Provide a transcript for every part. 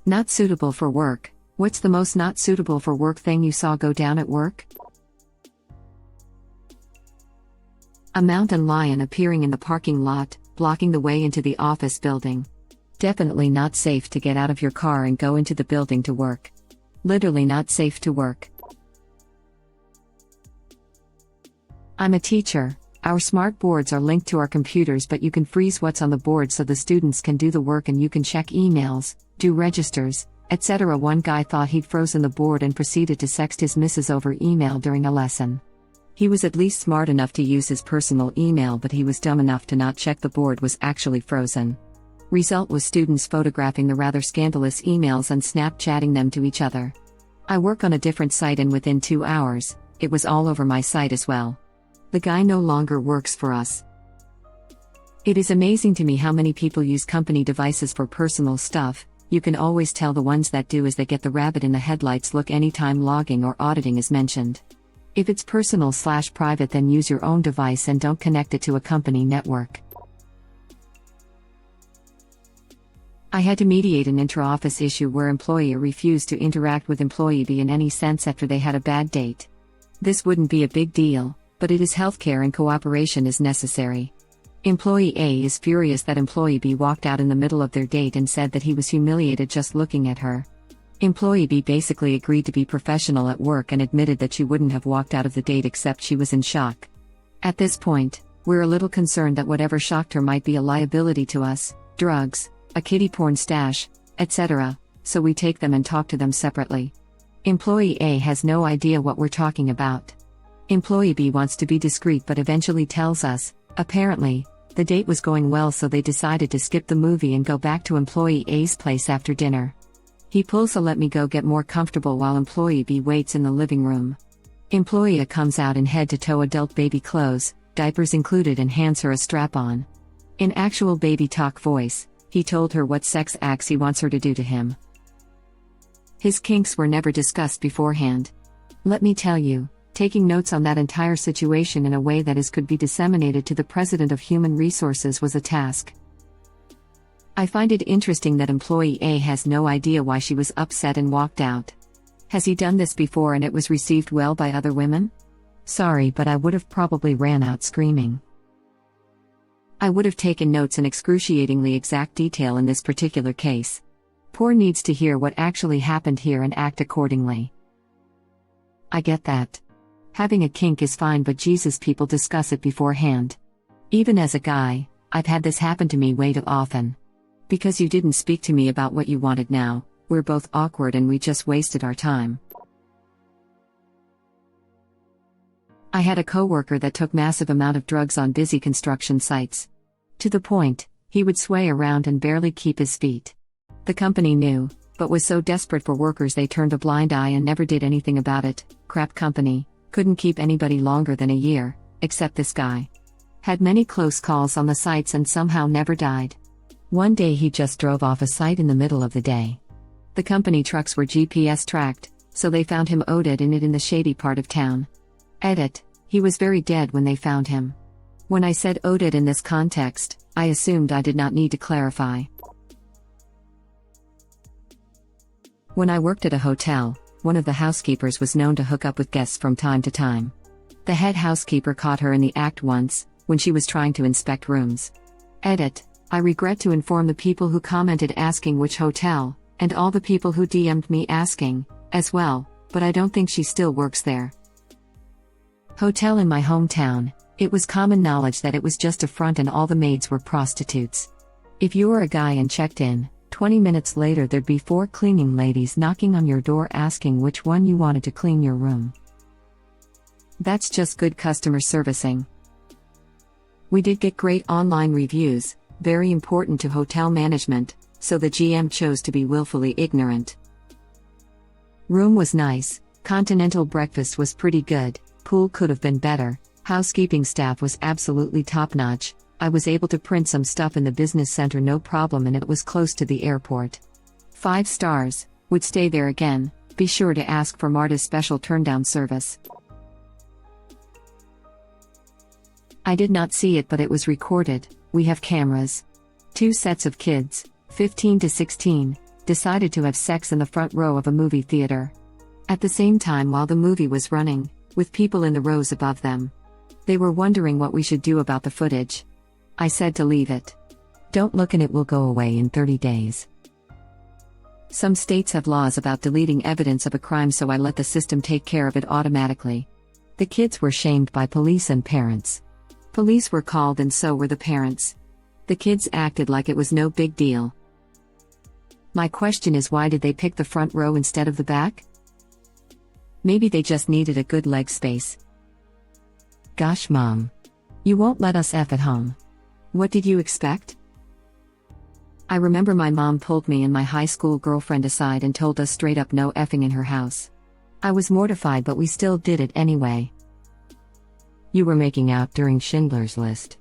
Not suitable for work. What's the most not suitable for work thing you saw go down at work? A mountain lion appearing in the parking lot, blocking the way into the office building. Definitely not safe to get out of your car and go into the building to work. Literally not safe to work. I'm a teacher. Our smart boards are linked to our computers, but you can freeze what's on the board so the students can do the work and you can check emails, do registers, etc. One guy thought he'd frozen the board and proceeded to sext his missus over email during a lesson. He was at least smart enough to use his personal email, but he was dumb enough to not check the board was actually frozen. Result was students photographing the rather scandalous emails and Snapchatting them to each other. I work on a different site and within 2 hours, it was all over my site as well. The guy no longer works for us. It is amazing to me how many people use company devices for personal stuff. You can always tell the ones that do, as they get the rabbit in the headlights look anytime logging or auditing is mentioned. If it's personal/private, then use your own device and don't connect it to a company network. I had to mediate an intra-office issue where employee A refused to interact with employee B in any sense after they had a bad date. This wouldn't be a big deal, but it is healthcare and cooperation is necessary. Employee A is furious that employee B walked out in the middle of their date and said that he was humiliated just looking at her. Employee B basically agreed to be professional at work and admitted that she wouldn't have walked out of the date except she was in shock. At this point, we're a little concerned that whatever shocked her might be a liability to us, drugs, a kiddie porn stash, etc., so we take them and talk to them separately. Employee A has no idea what we're talking about. Employee B wants to be discreet but eventually tells us, apparently, the date was going well, so they decided to skip the movie and go back to employee A's place after dinner. He pulls a let me go get more comfortable while employee B waits in the living room. Employee A comes out in head-to-toe adult baby clothes, diapers included, and hands her a strap-on. In actual baby talk voice, he told her what sex acts he wants her to do to him. His kinks were never discussed beforehand. Let me tell you, taking notes on that entire situation in a way that could be disseminated to the President of Human Resources was a task. I find it interesting that employee A has no idea why she was upset and walked out. Has he done this before and it was received well by other women? Sorry, but I would have probably ran out screaming. I would have taken notes in excruciatingly exact detail in this particular case. Poor needs to hear what actually happened here and act accordingly. I get that. Having a kink is fine, but Jesus, people discuss it beforehand. Even as a guy, I've had this happen to me way too often. Because you didn't speak to me about what you wanted now, we're both awkward and we just wasted our time. I had a coworker that took massive amount of drugs on busy construction sites. To the point, he would sway around and barely keep his feet. The company knew, but was so desperate for workers they turned a blind eye and never did anything about it. Crap company, couldn't keep anybody longer than a year, except this guy. Had many close calls on the sites and somehow never died. One day he just drove off a site in the middle of the day. The company trucks were GPS tracked, so they found him OD'd in the shady part of town. Edit, he was very dead when they found him. When I said OD'd in this context, I assumed I did not need to clarify. When I worked at a hotel, one of the housekeepers was known to hook up with guests from time to time. The head housekeeper caught her in the act once, when she was trying to inspect rooms. Edit, I regret to inform the people who commented asking which hotel, and all the people who DM'd me asking, as well, but I don't think she still works there. Hotel in my hometown, it was common knowledge that it was just a front and all the maids were prostitutes. If you were a guy and checked in, 20 minutes later there'd be 4 cleaning ladies knocking on your door asking which one you wanted to clean your room. That's just good customer servicing. We did get great online reviews, very important to hotel management, so the GM chose to be willfully ignorant. Room was nice, continental breakfast was pretty good, pool could have been better, housekeeping staff was absolutely top-notch, I was able to print some stuff in the business center no problem, and it was close to the airport. 5 stars, would stay there again, be sure to ask for Marta's special turndown service. I did not see it, but it was recorded. We have cameras. 2 sets of kids, 15 to 16, decided to have sex in the front row of a movie theater. At the same time while the movie was running, with people in the rows above them. They were wondering what we should do about the footage. I said to leave it. Don't look and it will go away in 30 days. Some states have laws about deleting evidence of a crime, so I let the system take care of it automatically. The kids were shamed by police and parents. Police were called and so were the parents. The kids acted like it was no big deal. My question is, why did they pick the front row instead of the back? Maybe they just needed a good leg space. Gosh, Mom. You won't let us F at home. What did you expect? I remember my mom pulled me and my high school girlfriend aside and told us straight up no effing in her house. I was mortified, but we still did it anyway. You were making out during Schindler's List.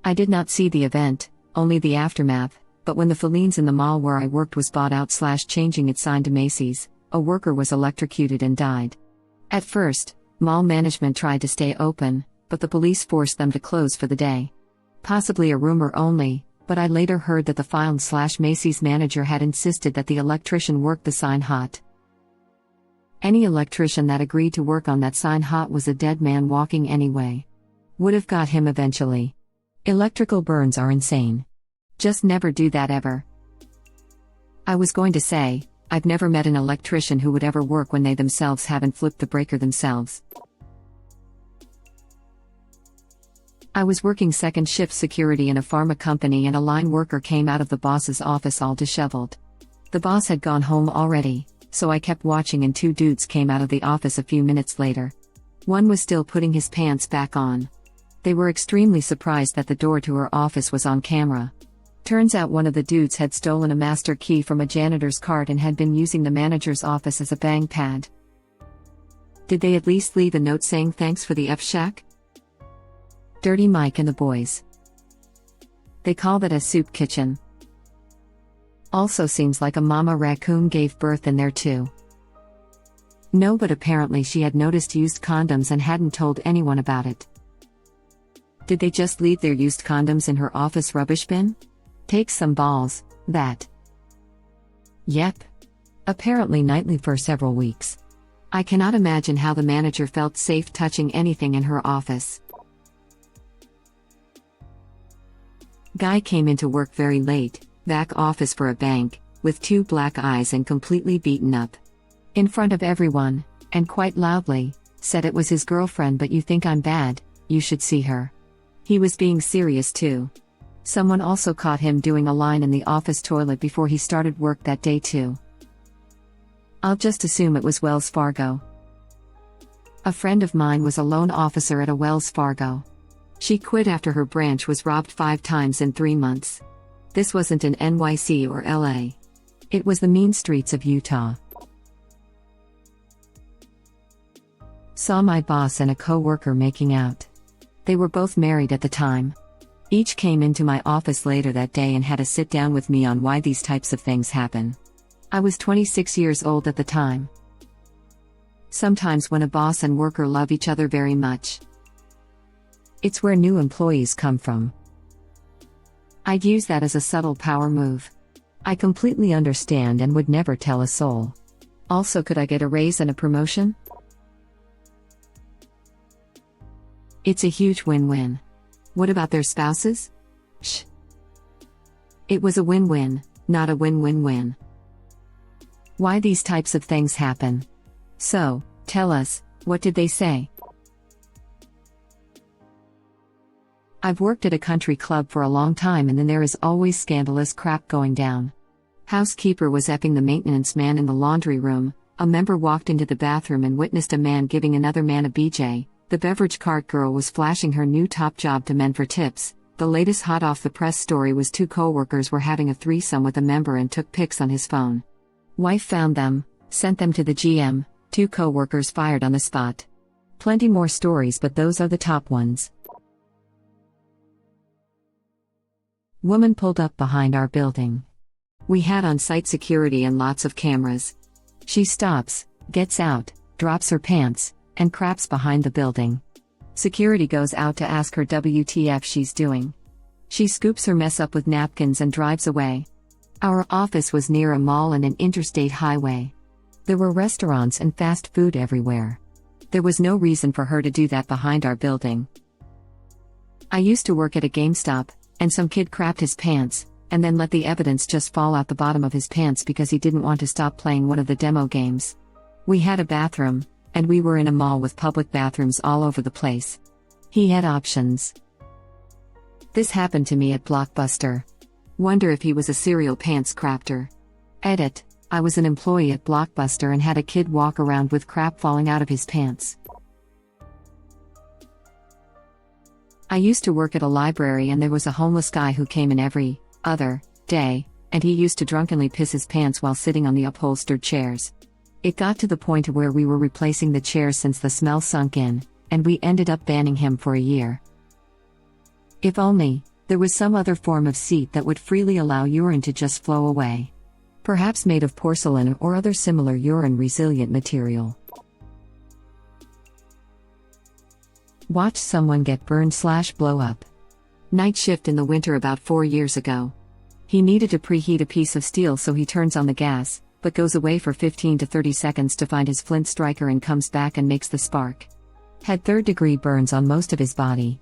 I did not see the event, only the aftermath, but when the Fellines in the mall where I worked was bought out/changing its sign to Macy's, a worker was electrocuted and died. At first, mall management tried to stay open, but the police forced them to close for the day. Possibly a rumor only, but I later heard that the Fellines/Macy's manager had insisted that the electrician work the sign hot. Any electrician that agreed to work on that sign hot was a dead man walking anyway. Would have got him eventually. Electrical burns are insane. Just never do that ever. I was going to say, I've never met an electrician who would ever work when they themselves haven't flipped the breaker themselves. I was working second shift security in a pharma company and a line worker came out of the boss's office all disheveled. The boss had gone home already, so I kept watching and two dudes came out of the office a few minutes later. One was still putting his pants back on. They were extremely surprised that the door to her office was on camera. Turns out one of the dudes had stolen a master key from a janitor's cart and had been using the manager's office as a bang pad. Did they at least leave a note saying thanks for the F-shack? Dirty Mike and the boys. They call that a soup kitchen. Also seems like a mama raccoon gave birth in there too. No, but apparently she had noticed used condoms and hadn't told anyone about it. Did they just leave their used condoms in her office rubbish bin? Takes some balls, that. Yep. Apparently nightly for several weeks. I cannot imagine how the manager felt safe touching anything in her office. Guy came into work very late, back office for a bank, with two black eyes and completely beaten up. In front of everyone, and quite loudly, said it was his girlfriend, but you think I'm bad, you should see her. He was being serious too. Someone also caught him doing a line in the office toilet before he started work that day too. I'll just assume it was Wells Fargo. A friend of mine was a loan officer at a Wells Fargo. She quit after her branch was robbed 5 times in 3 months. This wasn't in NYC or LA. It was the mean streets of Utah. Saw my boss and a co-worker making out. They were both married at the time. Each came into my office later that day and had a sit down with me on why these types of things happen. I was 26 years old at the time. Sometimes when a boss and worker love each other very much, it's where new employees come from. I'd use that as a subtle power move. I completely understand and would never tell a soul. Also, could I get a raise and a promotion? It's a huge win-win. What about their spouses? Shh. It was a win-win, not a win-win-win. Why these types of things happen. So, tell us, what did they say? I've worked at a country club for a long time and then there is always scandalous crap going down. Housekeeper was effing the maintenance man in the laundry room, a member walked into the bathroom and witnessed a man giving another man a BJ, the beverage cart girl was flashing her new top job to men for tips, the latest hot off the press story was 2 co-workers were having a threesome with a member and took pics on his phone. Wife found them, sent them to the GM, 2 co-workers fired on the spot. Plenty more stories, but those are the top ones. Woman pulled up behind our building. We had on-site security and lots of cameras. She stops, gets out, drops her pants, and craps behind the building. Security goes out to ask her WTF she's doing. She scoops her mess up with napkins and drives away. Our office was near a mall and an interstate highway. There were restaurants and fast food everywhere. There was no reason for her to do that behind our building. I used to work at a GameStop, and some kid crapped his pants, and then let the evidence just fall out the bottom of his pants because he didn't want to stop playing one of the demo games. We had a bathroom, and we were in a mall with public bathrooms all over the place. He had options. This happened to me at Blockbuster. Wonder if he was a serial pants crafter. Edit: I was an employee at Blockbuster and had a kid walk around with crap falling out of his pants. I used to work at a library and there was a homeless guy who came in every other day, and he used to drunkenly piss his pants while sitting on the upholstered chairs. It got to the point where we were replacing the chairs since the smell sunk in, and we ended up banning him for a year. If only there was some other form of seat that would freely allow urine to just flow away. Perhaps made of porcelain or other similar urine-resilient material. Watch someone get burned/blow up. Night shift in the winter about 4 years ago. He needed to preheat a piece of steel, so he turns on the gas, but goes away for 15 to 30 seconds to find his flint striker and comes back and makes the spark. Had third-degree burns on most of his body.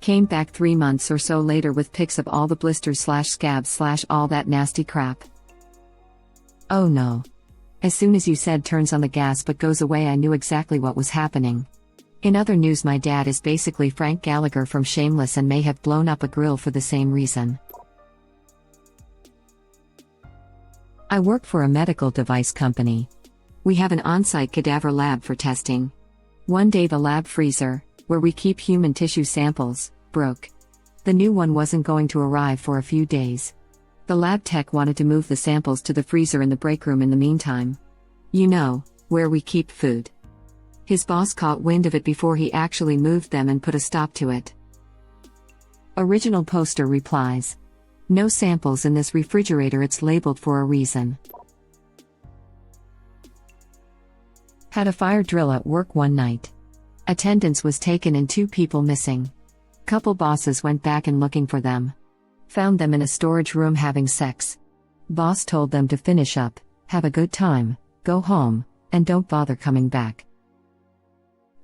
Came back 3 months or so later with pics of all the blisters/scabs/all that nasty crap. Oh no. As soon as you said turns on the gas but goes away, I knew exactly what was happening. In other news, my dad is basically Frank Gallagher from Shameless and may have blown up a grill for the same reason. I work for a medical device company. We have an on-site cadaver lab for testing. One day the lab freezer, where we keep human tissue samples, broke. The new one wasn't going to arrive for a few days. The lab tech wanted to move the samples to the freezer in the break room in the meantime. You know, where we keep food. His boss caught wind of it before he actually moved them and put a stop to it. Original poster replies: "No samples in this refrigerator, it's labeled for a reason." Had a fire drill at work one night. Attendance was taken and 2 people missing. Couple bosses went back and looking for them. Found them in a storage room having sex. Boss told them to finish up, have a good time, go home, and don't bother coming back.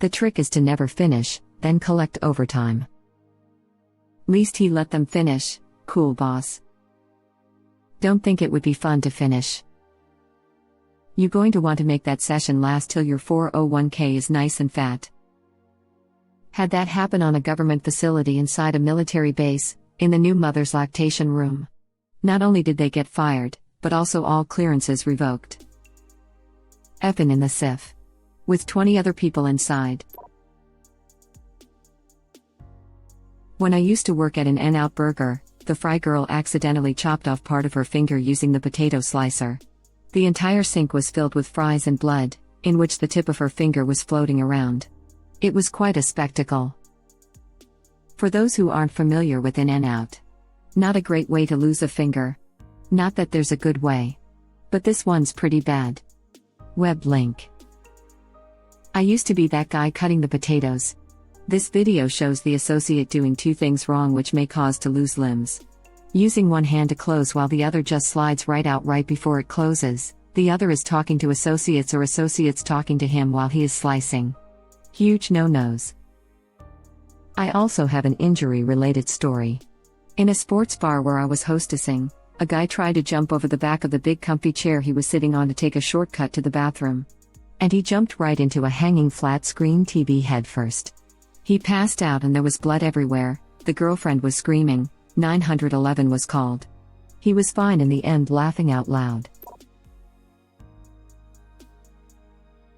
The trick is to never finish, then collect overtime. Least he let them finish. Cool boss. Don't think it would be fun to finish. You going to want to make that session last till your 401k is nice and fat. Had that happen on a government facility inside a military base, in the new mother's lactation room. Not only did they get fired, but also all clearances revoked. Effin' in the SIF. With 20 other people inside. When I used to work at an In-N-Out Burger, the fry girl accidentally chopped off part of her finger using the potato slicer. The entire sink was filled with fries and blood, in which the tip of her finger was floating around. It was quite a spectacle. For those who aren't familiar with In-N-Out, not a great way to lose a finger. Not that there's a good way. But this one's pretty bad. Web link. I used to be that guy cutting the potatoes. This video shows the associate doing 2 things wrong which may cause to lose limbs. Using one hand to close while the other just slides right out right before it closes. The other is talking to associates or associates talking to him while he is slicing. Huge no-nos. I also have an injury-related story. In a sports bar where I was hostessing, a guy tried to jump over the back of the big comfy chair he was sitting on to take a shortcut to the bathroom. And he jumped right into a hanging flat-screen TV headfirst. He passed out and there was blood everywhere. The girlfriend was screaming. 911 was called. He was fine in the end, laughing out loud.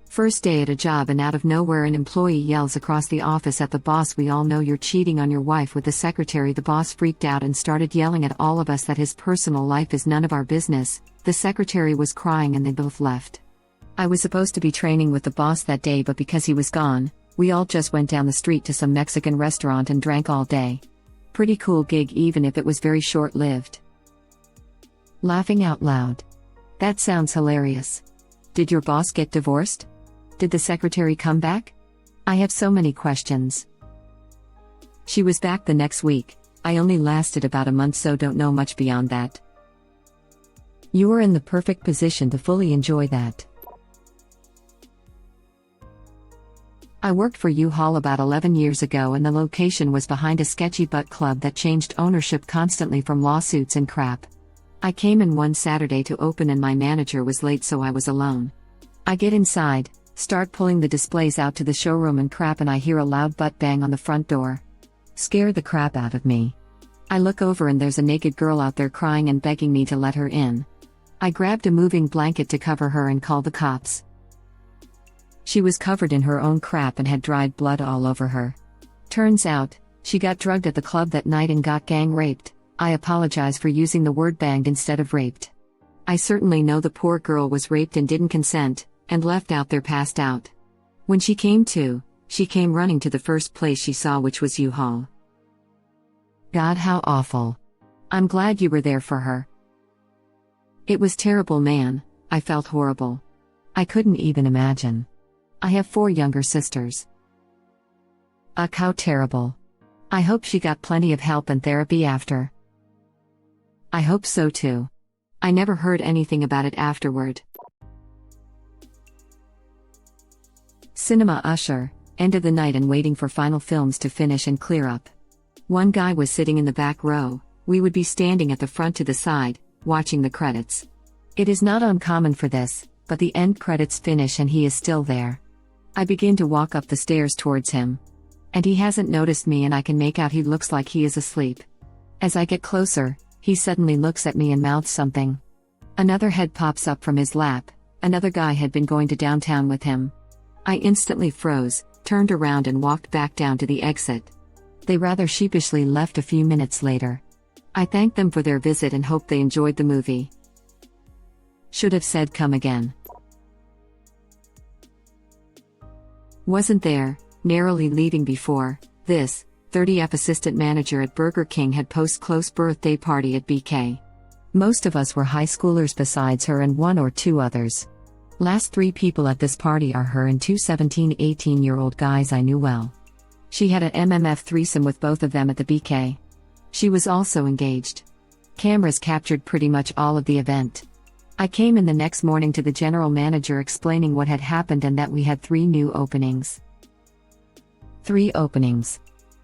First day at a job and out of nowhere an employee yells across the office at the boss, "We all know you're cheating on your wife with the secretary." The boss freaked out and started yelling at all of us that his personal life is none of our business. The secretary was crying and they both left. I was supposed to be training with the boss that day, but because he was gone, we all just went down the street to some Mexican restaurant and drank all day. Pretty cool gig even if it was very short-lived. Laughing out loud. That sounds hilarious. Did your boss get divorced? Did the secretary come back? I have so many questions. She was back the next week, I only lasted about a month, so don't know much beyond that. You are in the perfect position to fully enjoy that. I worked for U-Haul about 11 years ago, and the location was behind a sketchy butt club that changed ownership constantly from lawsuits and crap. I came in one Saturday to open and my manager was late, so I was alone. I get inside, start pulling the displays out to the showroom and crap, and I hear a loud butt bang on the front door. Scared the crap out of me. I look over and there's a naked girl out there crying and begging me to let her in. I grabbed a moving blanket to cover her and called the cops. She was covered in her own crap and had dried blood all over her. Turns out, she got drugged at the club that night and got gang raped. I apologize for using the word banged instead of raped. I certainly know the poor girl was raped and didn't consent, and left out there passed out. When she came to, she came running to the first place she saw, which was U-Haul. God, how awful. I'm glad you were there for her. It was terrible, man. I felt horrible. I couldn't even imagine. I have 4 younger sisters. Ugh, how terrible. I hope she got plenty of help and therapy after. I hope so too. I never heard anything about it afterward. Cinema usher, end of the night and waiting for final films to finish and clear up. One guy was sitting in the back row, we would be standing at the front to the side, watching the credits. It is not uncommon for this, but the end credits finish and he is still there. I begin to walk up the stairs towards him. And he hasn't noticed me, and I can make out he looks like he is asleep. As I get closer, he suddenly looks at me and mouths something. Another head pops up from his lap. Another guy had been going to downtown with him. I instantly froze, turned around and walked back down to the exit. They rather sheepishly left a few minutes later. I thanked them for their visit and hoped they enjoyed the movie. Should have said come again. Wasn't there, narrowly leaving before this. 30F assistant manager at Burger King had post-close birthday party at BK. Most of us were high schoolers besides her and 1 or 2 others. Last 3 people at this party are her and 2 17-18-year-old guys I knew well. She had a MMF threesome with both of them at the BK. She was also engaged. Cameras captured pretty much all of the event. I came in the next morning to the general manager explaining what had happened and that we had 3 new openings. 3 openings.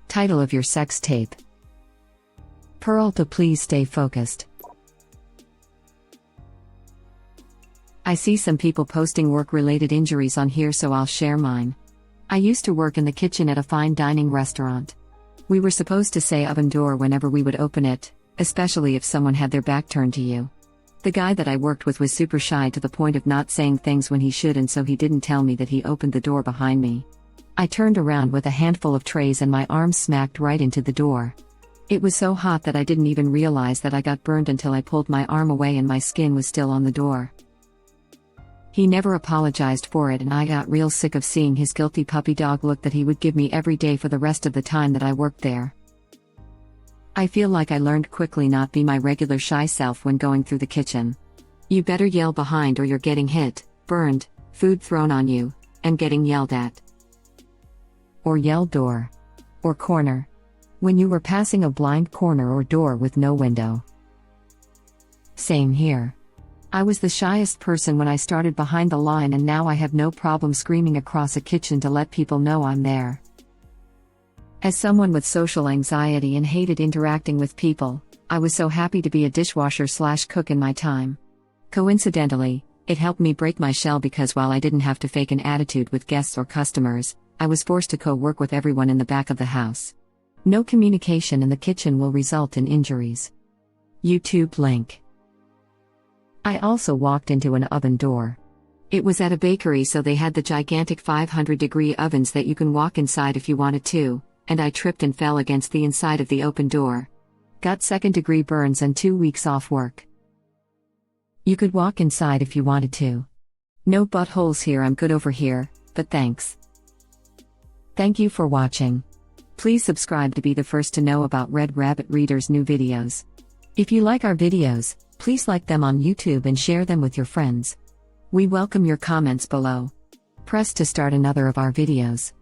Title of your sex tape. Peralta, please stay focused. I see some people posting work-related injuries on here, so I'll share mine. I used to work in the kitchen at a fine dining restaurant. We were supposed to say oven door whenever we would open it, especially if someone had their back turned to you. The guy that I worked with was super shy to the point of not saying things when he should, and so he didn't tell me that he opened the door behind me. I turned around with a handful of trays and my arm smacked right into the door. It was so hot that I didn't even realize that I got burned until I pulled my arm away and my skin was still on the door. He never apologized for it, and I got real sick of seeing his guilty puppy dog look that he would give me every day for the rest of the time that I worked there. I feel like I learned quickly not be my regular shy self when going through the kitchen. You better yell behind or you're getting hit, burned, food thrown on you, and getting yelled at. Or yell door. Or corner. When you were passing a blind corner or door with no window. Same here. I was the shyest person when I started behind the line, and now I have no problem screaming across a kitchen to let people know I'm there. As someone with social anxiety and hated interacting with people, I was so happy to be a dishwasher/cook in my time. Coincidentally, it helped me break my shell because while I didn't have to fake an attitude with guests or customers, I was forced to co-work with everyone in the back of the house. No communication in the kitchen will result in injuries. YouTube link. I also walked into an oven door. It was at a bakery, so they had the gigantic 500-degree ovens that you can walk inside if you wanted to, and I tripped and fell against the inside of the open door. Got 2nd-degree burns and 2 weeks off work. You could walk inside if you wanted to. No buttholes here, I'm good over here, but thanks. Thank you for watching. Please subscribe to be the first to know about Red Rabbit Reader's new videos. If you like our videos, please like them on YouTube and share them with your friends. We welcome your comments below. Press to start another of our videos.